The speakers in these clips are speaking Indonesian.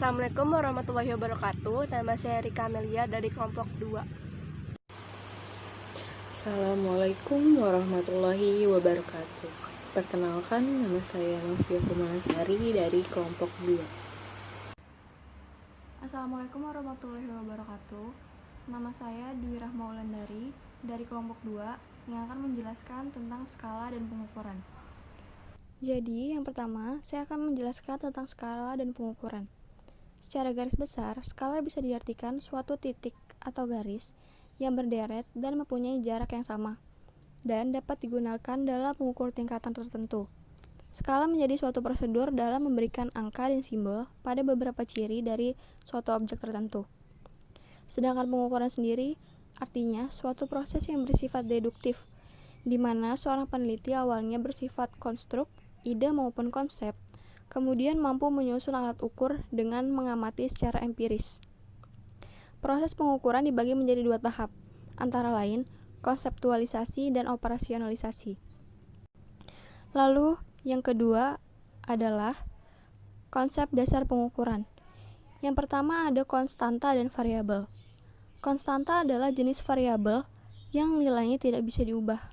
Assalamualaikum warahmatullahi wabarakatuh. Nama saya Rika Amelia dari kelompok 2. Assalamualaikum warahmatullahi wabarakatuh. Perkenalkan, nama saya Novia Fumanasari dari kelompok 2. Assalamualaikum warahmatullahi wabarakatuh. Nama saya Dwi Rahma Wulandari dari kelompok 2 yang akan menjelaskan tentang skala dan pengukuran. Jadi, yang pertama, saya akan menjelaskan tentang skala dan pengukuran. Secara garis besar, skala bisa diartikan suatu titik atau garis yang berderet dan mempunyai jarak yang sama, dan dapat digunakan dalam mengukur tingkatan tertentu. Skala menjadi suatu prosedur dalam memberikan angka dan simbol pada beberapa ciri dari suatu objek tertentu. Sedangkan pengukuran sendiri artinya suatu proses yang bersifat deduktif, di mana seorang peneliti awalnya bersifat konstruk, ide maupun konsep, kemudian mampu menyusun alat ukur dengan mengamati secara empiris. Proses pengukuran dibagi menjadi 2 tahap, antara lain konseptualisasi dan operasionalisasi. Lalu, yang kedua adalah konsep dasar pengukuran. Yang pertama ada konstanta dan variabel. Konstanta adalah jenis variabel yang nilainya tidak bisa diubah.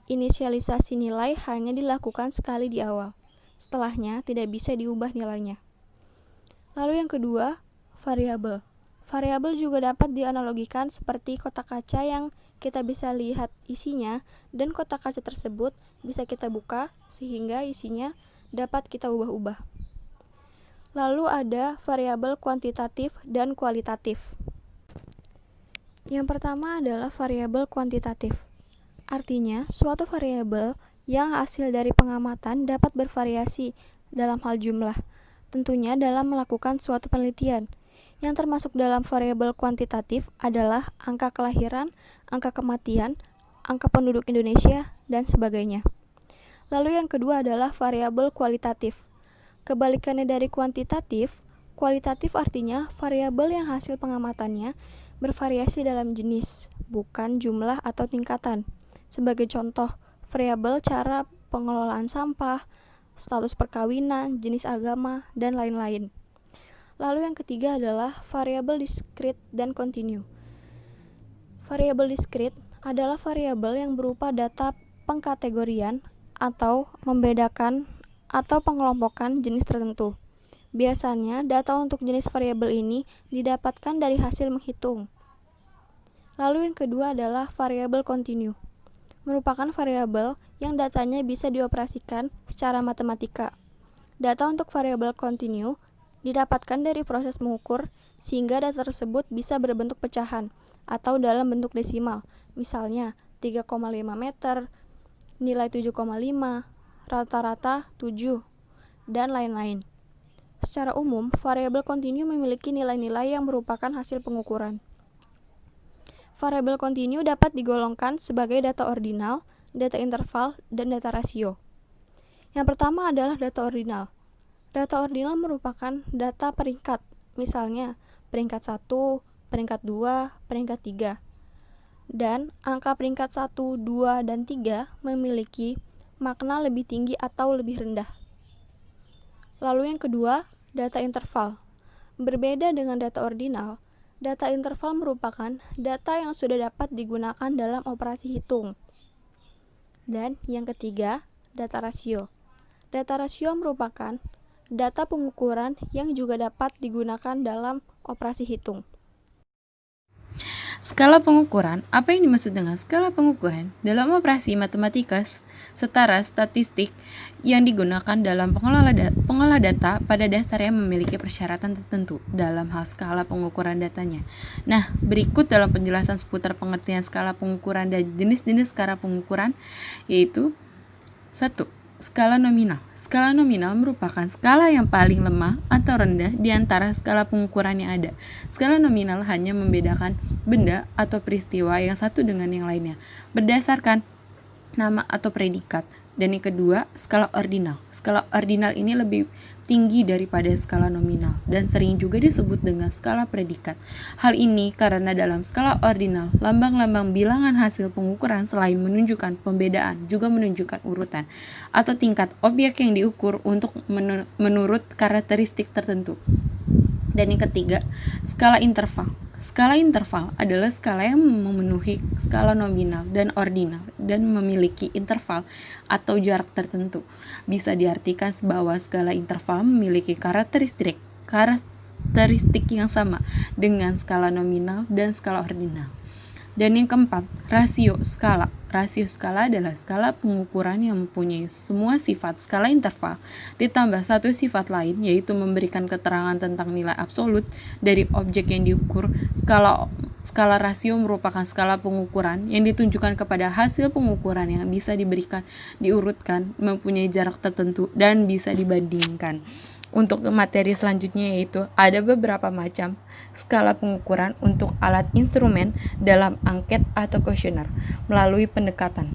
Inisialisasi nilai hanya dilakukan sekali di awal. Setelahnya tidak bisa diubah nilainya. Lalu yang kedua, variabel. Variabel juga dapat dianalogikan seperti kotak kaca yang kita bisa lihat isinya, dan kotak kaca tersebut bisa kita buka sehingga isinya dapat kita ubah-ubah. Lalu ada variabel kuantitatif dan kualitatif. Yang pertama adalah variabel kuantitatif. Artinya, suatu variabel yang hasil dari pengamatan dapat bervariasi dalam hal jumlah, tentunya dalam melakukan suatu penelitian. Yang termasuk dalam variabel kuantitatif adalah angka kelahiran, angka kematian, angka penduduk Indonesia, dan sebagainya. Lalu yang kedua adalah variabel kualitatif. Kebalikannya dari kuantitatif, kualitatif artinya variabel yang hasil pengamatannya bervariasi dalam jenis, bukan jumlah atau tingkatan. Sebagai contoh, variabel cara pengelolaan sampah, status perkawinan, jenis agama, dan lain-lain. Lalu yang ketiga adalah variabel diskrit dan kontinu. Variabel diskrit adalah variabel yang berupa data pengkategorian atau membedakan atau pengelompokan jenis tertentu. Biasanya, data untuk jenis variabel ini didapatkan dari hasil menghitung. Lalu yang kedua adalah variabel kontinu. Merupakan variabel yang datanya bisa dioperasikan secara matematika. Data untuk variabel kontinu didapatkan dari proses mengukur sehingga data tersebut bisa berbentuk pecahan atau dalam bentuk desimal, misalnya 3,5 meter, nilai 7,5, rata-rata 7, dan lain-lain. Secara umum, variabel kontinu memiliki nilai-nilai yang merupakan hasil pengukuran. Variabel kontinu dapat digolongkan sebagai data ordinal, data interval, dan data rasio. Yang pertama adalah data ordinal. Data ordinal merupakan data peringkat, misalnya peringkat 1, peringkat 2, peringkat 3. Dan angka peringkat 1, 2, dan 3 memiliki makna lebih tinggi atau lebih rendah. Lalu yang kedua, data interval. Berbeda dengan data ordinal, data interval merupakan data yang sudah dapat digunakan dalam operasi hitung. Dan yang ketiga, data rasio. Data rasio merupakan data pengukuran yang juga dapat digunakan dalam operasi hitung. Skala pengukuran. Apa yang dimaksud dengan skala pengukuran? Dalam operasi matematika setara statistik yang digunakan dalam pengolah data pada dasarnya memiliki persyaratan tertentu dalam hal skala pengukuran datanya. Nah, berikut dalam penjelasan seputar pengertian skala pengukuran dan jenis-jenis skala pengukuran, yaitu 1. Skala nominal. Skala nominal merupakan skala yang paling lemah atau rendah di antara skala pengukuran yang ada. Skala nominal hanya membedakan benda atau peristiwa yang satu dengan yang lainnya berdasarkan nama atau predikat. Dan yang kedua, skala ordinal. Skala ordinal ini lebih tinggi daripada skala nominal dan sering juga disebut dengan skala predikat. Hal ini karena dalam skala ordinal, lambang-lambang bilangan hasil pengukuran selain menunjukkan pembedaan juga menunjukkan urutan atau tingkat objek yang diukur untuk menurut karakteristik tertentu. Dan yang ketiga, skala interval. Skala interval adalah skala yang memenuhi skala nominal dan ordinal dan memiliki interval atau jarak tertentu. Bisa diartikan bahwa skala interval memiliki karakteristik yang sama dengan skala nominal dan skala ordinal. Dan yang keempat, rasio skala. Rasio skala adalah skala pengukuran yang mempunyai semua sifat skala interval ditambah satu sifat lain, yaitu memberikan keterangan tentang nilai absolut dari objek yang diukur. Skala rasio merupakan skala pengukuran yang ditunjukkan kepada hasil pengukuran yang bisa diurutkan, mempunyai jarak tertentu, dan bisa dibandingkan. Untuk materi selanjutnya yaitu ada beberapa macam skala pengukuran untuk alat instrumen dalam angket atau kuesioner melalui pendekatan.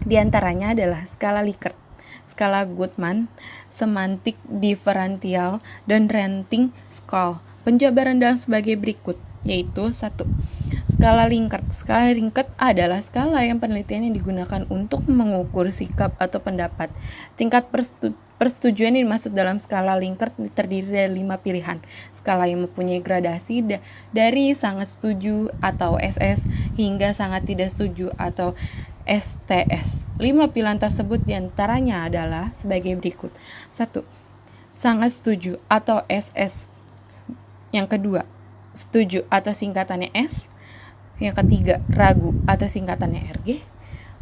Di antaranya adalah skala Likert, skala Goodman, semantik diferensial, dan rating scale. Penjabaran dalam sebagai berikut, yaitu 1. Skala Likert. Skala Likert adalah skala yang penelitian yang digunakan untuk mengukur sikap atau pendapat. Tingkat persetujuan yang dimaksud dalam skala Likert terdiri dari 5 pilihan. Skala yang mempunyai gradasi dari sangat setuju atau SS hingga sangat tidak setuju atau STS. 5 pilihan tersebut diantaranya adalah sebagai berikut. 1. Sangat setuju atau SS. Yang kedua, setuju atau singkatannya S. Yang ketiga, ragu atau singkatannya RG.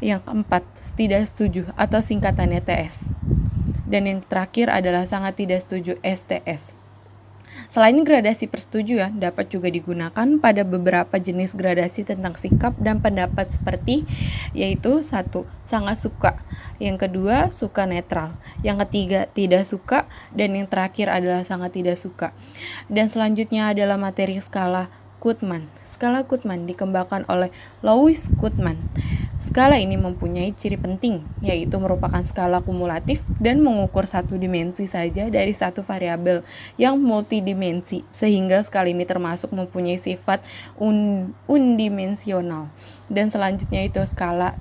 Yang keempat, tidak setuju atau singkatannya TS. Dan yang terakhir adalah sangat tidak setuju STS. Selain gradasi persetujuan, dapat juga digunakan pada beberapa jenis gradasi tentang sikap dan pendapat seperti yaitu 1. Sangat suka, yang kedua suka netral, yang ketiga tidak suka, dan yang terakhir adalah sangat tidak suka. Dan selanjutnya adalah materi skala Goodman. Skala Goodman dikembangkan oleh Louis Goodman. Skala ini mempunyai ciri penting, yaitu merupakan skala kumulatif dan mengukur satu dimensi saja dari satu variabel yang multidimensi, sehingga skala ini termasuk mempunyai sifat unidimensional. Dan selanjutnya itu skala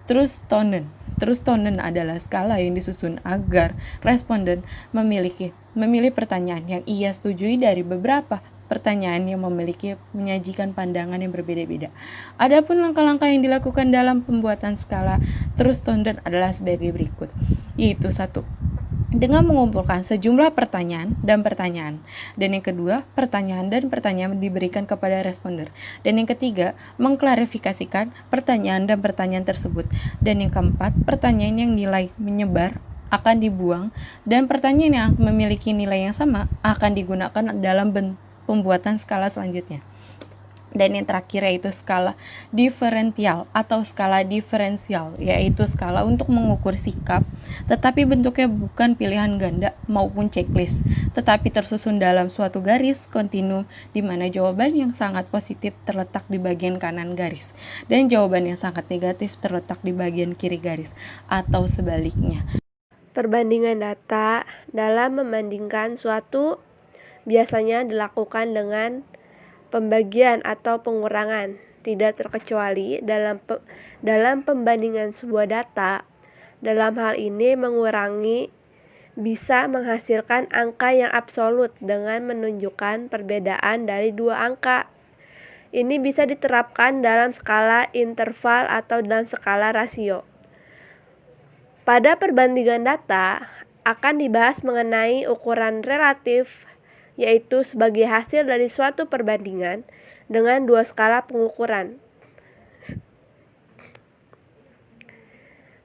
Trustonen. Trustonen adalah skala yang disusun agar responden memilih pertanyaan yang ia setujui dari beberapa pertanyaan yang menyajikan pandangan yang berbeda-beda. Adapun langkah-langkah yang dilakukan dalam pembuatan skala Trustonen adalah sebagai berikut, yaitu 1. Dengan mengumpulkan sejumlah pertanyaan. Dan yang kedua, pertanyaan dan pertanyaan diberikan kepada responden. Dan yang ketiga, mengklarifikasikan pertanyaan dan pertanyaan tersebut. Dan yang keempat, pertanyaan yang nilai menyebar akan dibuang, dan pertanyaan yang memiliki nilai yang sama akan digunakan dalam pembuatan skala selanjutnya. Dan yang terakhir yaitu skala diferensial atau skala diferensial, yaitu skala untuk mengukur sikap, tetapi bentuknya bukan pilihan ganda maupun checklist, tetapi tersusun dalam suatu garis kontinu di mana jawaban yang sangat positif terletak di bagian kanan garis dan jawaban yang sangat negatif terletak di bagian kiri garis atau sebaliknya. Perbandingan data dalam membandingkan suatu biasanya dilakukan dengan pembagian atau pengurangan, tidak terkecuali dalam pembandingan sebuah data. Dalam hal ini mengurangi bisa menghasilkan angka yang absolut dengan menunjukkan perbedaan dari dua angka. Ini bisa diterapkan dalam skala interval atau dalam skala rasio. Pada perbandingan data akan dibahas mengenai ukuran relatif, yaitu sebagai hasil dari suatu perbandingan dengan dua skala pengukuran.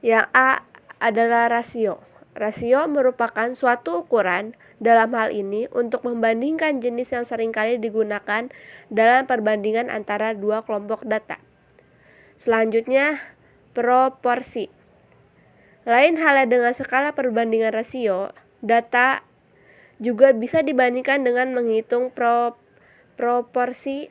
Yang A adalah rasio. Rasio merupakan suatu ukuran dalam hal ini untuk membandingkan jenis yang seringkali digunakan dalam perbandingan antara dua kelompok data. Selanjutnya, proporsi. Lain halnya dengan skala perbandingan rasio, data juga bisa dibandingkan dengan menghitung proporsi,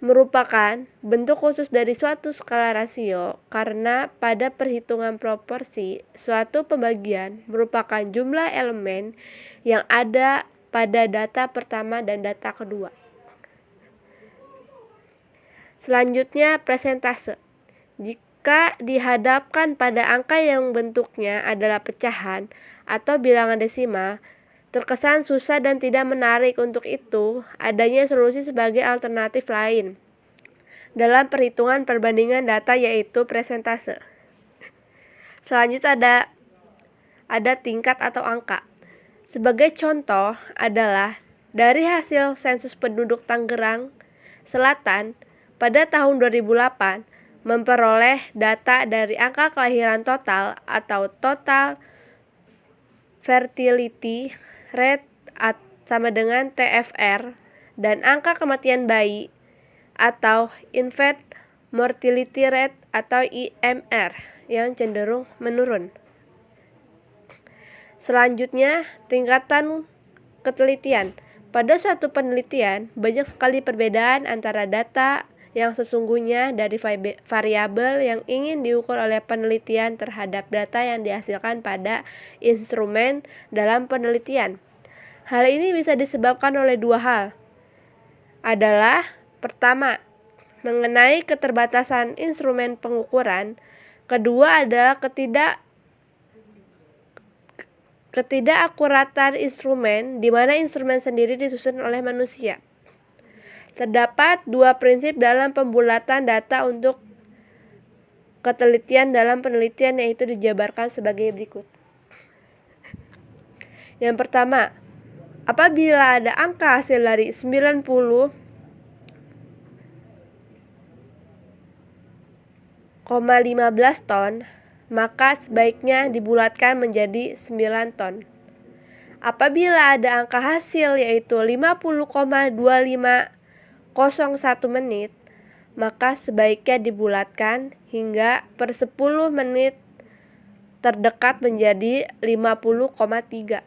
merupakan bentuk khusus dari suatu skala rasio karena pada perhitungan proporsi, suatu pembagian merupakan jumlah elemen yang ada pada data pertama dan data kedua. Selanjutnya, persentase. Jika dihadapkan pada angka yang bentuknya adalah pecahan atau bilangan desimal, terkesan susah dan tidak menarik. Untuk itu, adanya solusi sebagai alternatif lain dalam perhitungan perbandingan data, yaitu presentase. Selanjutnya ada tingkat atau angka. Sebagai contoh adalah dari hasil sensus penduduk Tangerang Selatan pada tahun 2008 memperoleh data dari angka kelahiran total atau total fertility rate sama dengan TFR, dan angka kematian bayi atau infant mortality rate atau IMR yang cenderung menurun. Selanjutnya, tingkatan ketelitian. Pada suatu penelitian, banyak sekali perbedaan antara data yang sesungguhnya dari variabel yang ingin diukur oleh penelitian terhadap data yang dihasilkan pada instrumen dalam penelitian. Hal ini bisa disebabkan oleh dua hal. Adalah pertama, mengenai keterbatasan instrumen pengukuran. Kedua adalah ketidakakuratan instrumen, di mana instrumen sendiri disusun oleh manusia. Terdapat dua prinsip dalam pembulatan data untuk ketelitian dalam penelitian, yaitu dijabarkan sebagai berikut. Yang pertama, apabila ada angka hasil dari 90,15 ton, maka sebaiknya dibulatkan menjadi 9 ton. Apabila ada angka hasil yaitu 50,2501 menit, maka sebaiknya dibulatkan hingga per 10 menit terdekat menjadi 50,3.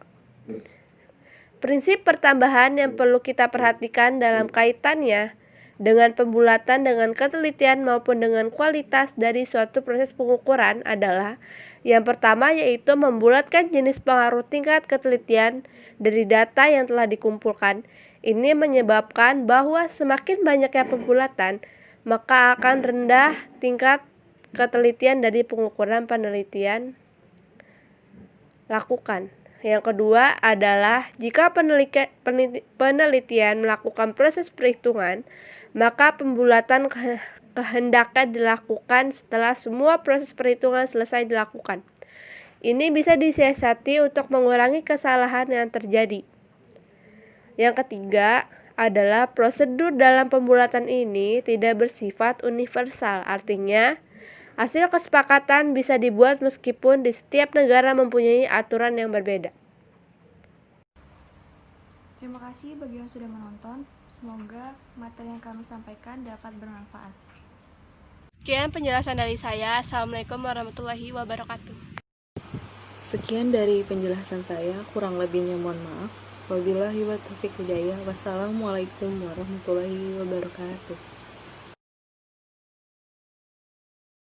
Prinsip pertambahan yang perlu kita perhatikan dalam kaitannya dengan pembulatan dengan ketelitian maupun dengan kualitas dari suatu proses pengukuran adalah yang pertama, yaitu membulatkan jenis pengaruh tingkat ketelitian dari data yang telah dikumpulkan. Ini menyebabkan bahwa semakin banyaknya pembulatan, maka akan rendah tingkat ketelitian dari pengukuran penelitian lakukan. Yang kedua adalah jika penelitian melakukan proses perhitungan, maka pembulatan kehendaknya dilakukan setelah semua proses perhitungan selesai dilakukan. Ini bisa disiasati untuk mengurangi kesalahan yang terjadi. Yang ketiga adalah prosedur dalam pembulatan ini tidak bersifat universal, artinya hasil kesepakatan bisa dibuat meskipun di setiap negara mempunyai aturan yang berbeda. Terima kasih bagi yang sudah menonton. Semoga materi yang kami sampaikan dapat bermanfaat. Sekian penjelasan dari saya. Assalamualaikum warahmatullahi wabarakatuh. Sekian dari penjelasan saya, kurang lebihnya mohon maaf. Wabillahi wa taufiq hidayah. Wassalamualaikum warahmatullahi wabarakatuh.